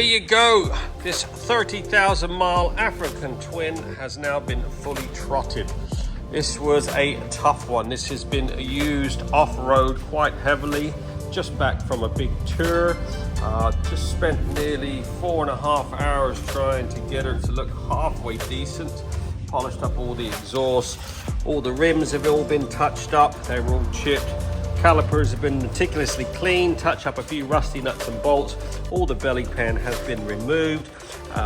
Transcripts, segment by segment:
you go. This 30,000 mile African twin has now been fully trotted. This was a tough one. This has been used off-road quite heavily. Just back from a big tour. Just spent nearly 4.5 hours trying to get her to look halfway decent. Polished up all the exhausts. All the rims have all been touched up. They were all chipped. Calipers have been meticulously cleaned. Touch up a few rusty nuts and bolts. All the belly pan has been removed.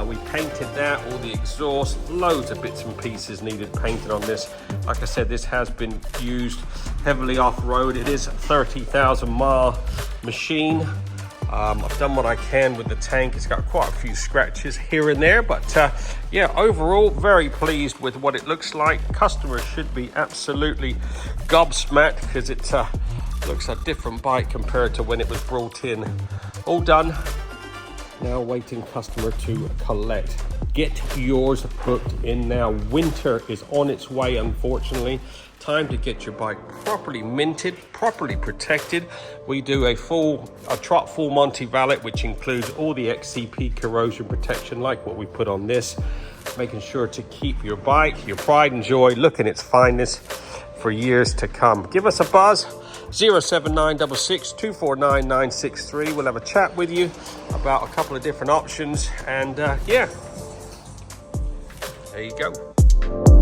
We painted that, all the exhaust, loads of bits and pieces needed painted on this. Like I said, this has been used heavily off-road. It is a 30,000 mile machine. I've done what I can with the tank. It's got quite a few scratches here and there, but yeah, overall very pleased with what it looks like. Customers should be absolutely gobsmacked because it looks a different bike compared to when it was brought in. All done. Now waiting customer to collect. Get yours put in now. Winter is on its way, unfortunately. Time to get your bike properly minted, properly protected. We do a trot full Monty valet, which includes all the XCP corrosion protection like what we put on this, making sure to keep your bike, your pride and joy, looking its finest for years to come. Give us a buzz. 07966 249 963. We'll have a chat with you about a couple of different options, and yeah, there you go.